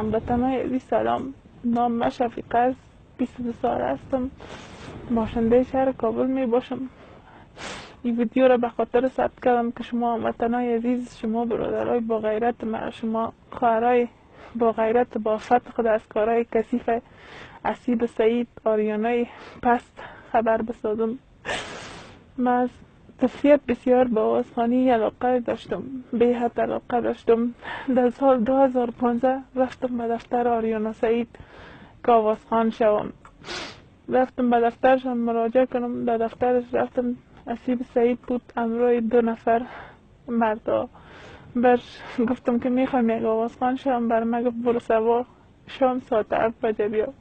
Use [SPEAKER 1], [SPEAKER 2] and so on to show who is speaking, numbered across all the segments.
[SPEAKER 1] هموطنای عزیز سلام. نام من شفیقه است. 22 ساله هستم. باشنده شهر کابل می باشم. این ویدیو را به خاطر ثبت کردم که شما هموطنای عزیز، شما برادرای با غیرت من، شما خواهرای با غیرت با فتح خود از کارهای کثیف اسید سعید آریانای پست خبر بسازم. من از طفلیت بسیار به آوازخوانی علاقه داشتم، به حد علاقه داشتم. در سال 2015 رفتم به دفتر آریانا سعید که آوازخوان شوم. رفتم به دفترشان مراجعه کنم. در دفترش رفتم، اسید سعید بود همراه 2 نفر مردا. برش گفتم که میخوایم یک آوازخوان شوم. بر من گفت برو سوار شام ساعت 7 بجه بیا.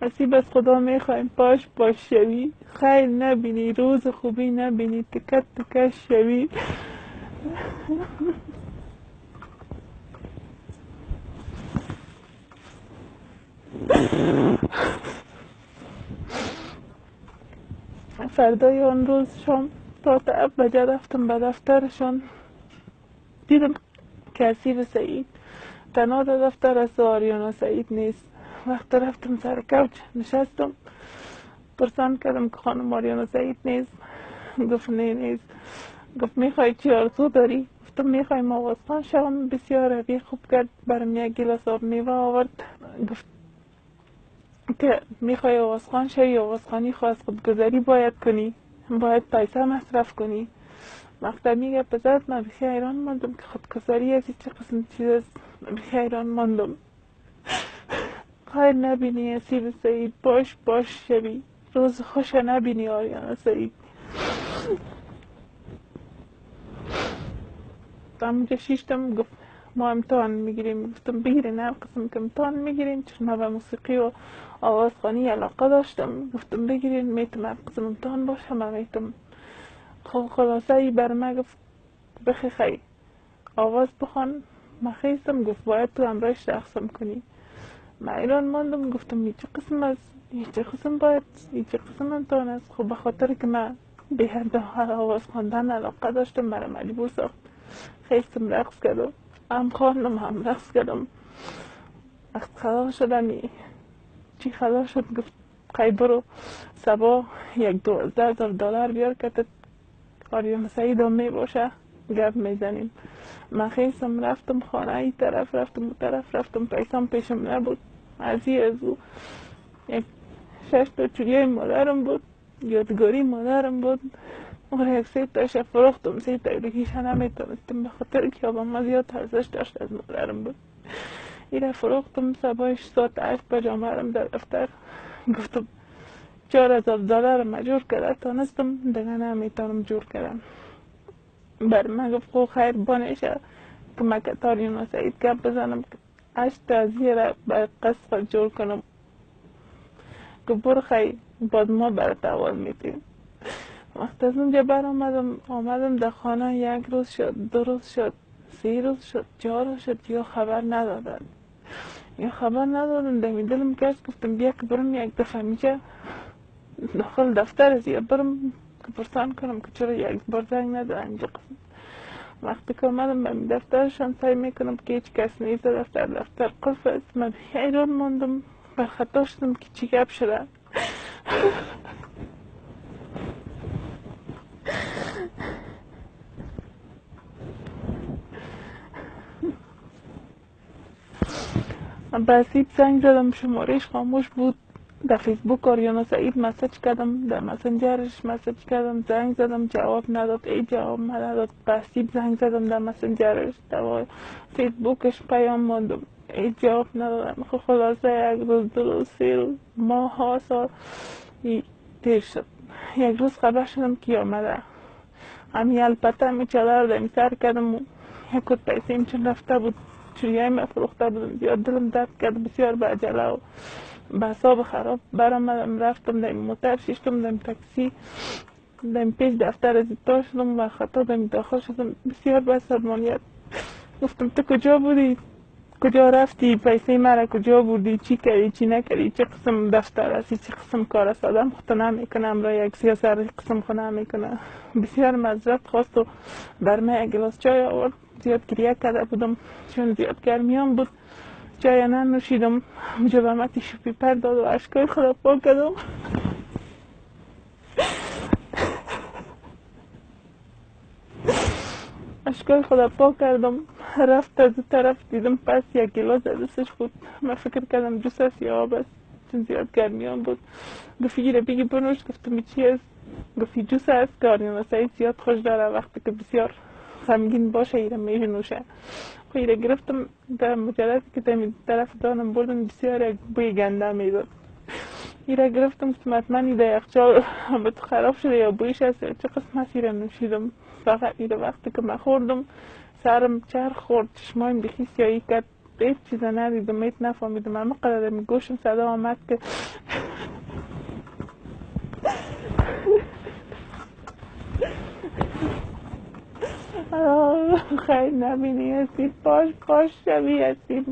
[SPEAKER 1] اسیب از خدا میخوایم باش شوی، خیر نبینی، روز خوبی نبینی، تکت تکت شوی. فردای آن روز شام ساعت 7 بجه رفتم به دفترشان. دیدم که اسیب سعید تنها در دفتر است و آریانا سعید نیست. وقت رفتم سر کوچ نشستم، پرسان کردم که خانم آریانا سعید نیست. گفت نه نیست. گفت میخوای چی آرزو داری؟ گفتم میخوایم آوازخوان شوم. بسیار روی خوب کرد، برام یک گیلاس آب میوه آورد. گفت که میخوای آوازخوان شوی، آوازخوانی خواست خودگذری باید کنی، باید پیسه مصرف کنی. وقتی میگه پزد من بخی حیران ماندم که خودگذری از چه قسم چیز است. بخی حیران ماندم. خیر نبینی اسیب سعید، باش شوی، روز خوش نبینی آریانا سعید. همونجا شیشتم. گفت ما امتحان میگیریم. گفتم بگیرین هر قسم که امتحان میگیرین، چون من به موسیقی و آوازخوانی علاقه داشتم. گفتم بگیرین، میتونم هر قسم امتحان باشم. من میتونم. خب خلاصه ای بر من گفت بخی خی آواز بخوان. من خیستم. گفت باید تو همراهش رقصم کنی. من ایران ماندم. گفتم این چه قسم است، این چه قسم باید، این چه قسم امتحان است. خب به خاطر که من به حد آواز خواندن علاقه داشتم، برای مجبور ساخت. خیستم رقص کردم، هم خواندم هم رقص کردم. وقت خدا شدم چی خدا شد. گفت خیلی برو سبا یک 12,000 دلار بیار که آریانا سعید هم می باشه گپ میزنیم. من خیستم رفتم خانه، ای طرف رفتم اون طرف رفتم. پیسام پیشم نبود. از او یک 6 تا چوریای مادرم بود، یادگاری مادرم بود. اون را یک 3 تاش فروختم. 3 تا دیگه‌ش نمیتونستم به خاطر که آبم ما زیاد ارزش داشت از مادرم بود. این را فروختم. صبحش ساعت 8 بجه آمدم در دفتر. گفتم 4,000 دلار ما جور کرده تانستم، دیگه نمیتونم جور کردم. بر من گفت خب خیر بانشه که من که آریانا سعید گپ بزنم که 8 تا از یه را به قصد جور کنم. که برو خیلی باز ما برات اول میتیم. وقت از اونجا بر آمدم در خانه. 1 روز شد، 2 روز شد، 3 روز شد، 4 روز شد، یا خبر ندادن. دمی دلم کش. گفتم بیا که برم یک دفعه میشه داخل دفتر از یا برم که پرسان کنم که چرا یک بار زنگ ندادن اینجا قسم. وقتی که آمدم به دفترشان سعی میکنم که هیچ کس نیست. دفتر قلف است. من حیران ماندم، برخطا شدم که چی گپ شده. به اسیب زنگ زدم، شمارش خاموش بود. در فیسبوک آریانا سعید مسیج کردم، در مسنجرش مسیج کردم، زنگ زدم جواب نداد. جواب نداد. به اسیب زنگ زدم در مسنجرش، در فیسبوکش پیام ماندم، جواب ندادم. خب خلاصه 1 روز، 2 روز، 3 روز، ماه ها سال تیر شد. 1 روز خبر شدم که آمده. همی البته همی چادر دمی سر کردم. یک کت پیسه این چون رفته بود، چوریای من فروخته بودم. زیاد دلم درد کرد بسیار به عجله و به حساب خراب برآمدم. رفتم دمی موتر شیشتم، دمی تاکسی، دمی پیش دفتر از ایتا شدم و خطا دمی داخل شدم. بسیار به سلمانیت. گفتم تو کجا بودی؟ کجا رفتی؟ پیسه مرا کجا بردی؟ چی کردی؟ چی نکردی؟ چه قسم دفتر هستی؟ چه قسم کار است؟ آدم خود نمیکنم را یک سیاست قسم خود نمیکنه. بسیار معذرت خواست و بر من 1 گلاس چای آورد. زیاد گریه کرده بودم چون زیاد گرمیام بود. چای نوشیدم. مجومتی شوپی پر داد و اشکای خدا پاک کردم. اشکای خدا پاک کردم. رفت از اون طرف دیدم پس یک گلاس دوستش بود. من فکر کردم جوس است یا آب است چون زیاد گرمیان بود. گفت گیره بگی بنوش. گفتم چی است؟ گفت جوس است که آریانا سعید زیاد خوش داره وقتی که بسیار غمگین باشه ایره میشه نوشه. ایره گرفتم در مجلسی که در طرف دانم بردم بسیار یک بوی گنده میداد. ایره گرفتم گفتم حتما ایده یخچال به تو خراب شده یا بویش هست چه قسم هست. ایره نوشیدم. فقط ایره وقتی که من خوردم سرم چرخ خورد، چشمایم بخی سیایی کرد، هیچ چیز ندیدم، هیچ نفهمیدم. اما قدر می گوشم صدا آمد که خیلی نبینی هستی، پاش شوی هستی.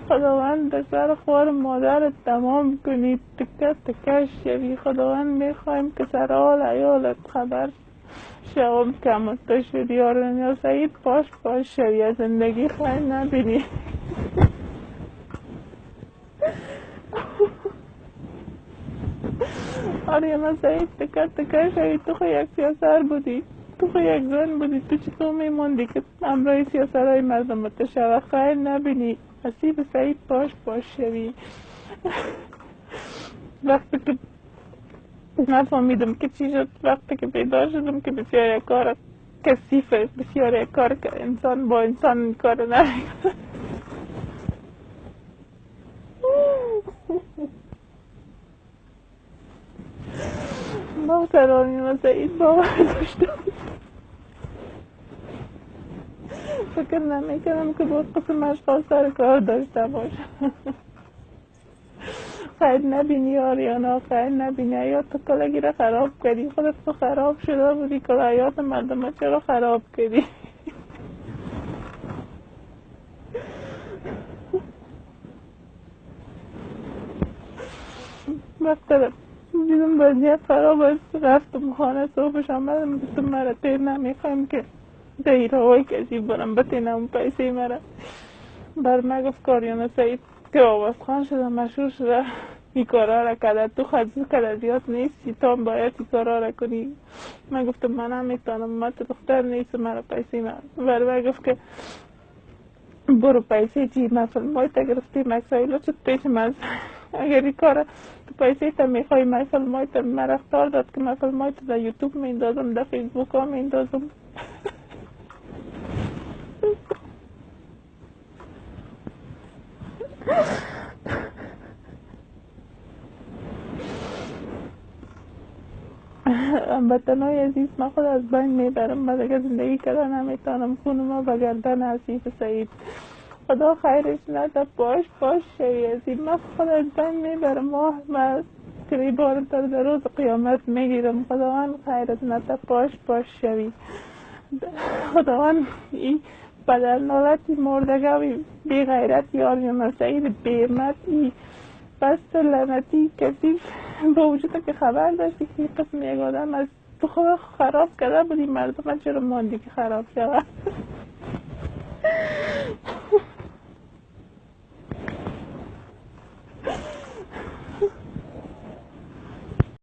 [SPEAKER 1] خداوند به سر خوار مادرت تمام کنی، تکه تکه شوی. خداوند میخوایم که سر حال عیالت خبر شوم که مت شدی. آریانا سعید پاش شوی از زندگی خیلی نبینی. آریانا سعید تکه تکه شوی. تو خو یک سیاسر بودی، تو خو یک زن بودی، تو چطور میموندی که همراه سیاسرهای مردم شوه؟ خیلی نبینی. حسیب سعید پاش شوی. وقتی که نفهمیدم که چی شد، وقتی که پیدا شدم که بسیار یک کار کثیفه، بسیار یک کار که انسان با انسان کار نمیکنه. محتر آریانا سعید باور داشتم. فکر نمیکنم که با قسم اشخاص سر کار داشته باشه. خیلی نبینی آریانا، خیلی نبینی. حیات کلگی را خراب کردی. خودت تو خراب شده بودی که حیات مردم ها چرا خراب کردی؟ وقتی دیدم وضعیت خراب است رفتم خانه. صبحش آمدم گفتم مرا تیر نمیخوایم که دهیر هوای کسی برم بتینم پیسه مرا. بر من گفت که آریانا سعید که آواز خان شده مشهور شده این کارا را کرده، تو خجل کرده زیاد نیستی، تو هم باید این کارا را کنی. من گفتم من نمیتونم، من تو دختر نیستم، مرا پیسه من. بر من گفت که برو پیسه چی مثلا مای تا گرفتی مسائل شد پیش من. اگر این کار تو پیسه تا میخوای مثلا مای تا من اختار داد که مثلا مای تا در یوتیوب میندازم، در فیسبوک ها میندازم. هموطنای عزیز، من خود از بین میبرم. من دیگه زندگی کردن نمیتونم. خون ما به گردن حسیب سعید. خدا خیرش نده. پاش شوی عزیز. من خود از بین میبرم. من قریبان تا در روز قیامت میگیرم. خداوند خیرت نده. پاش شوی. خداوند این بدل نالتی مردگوی بی غیرتی آریانا سعید بیمتی بس لعنتی کسی با وجود که خبر داشتی که قسم یک آدم از تو خود خراب کرده بودی مردم چرا ماندی که خراب شود؟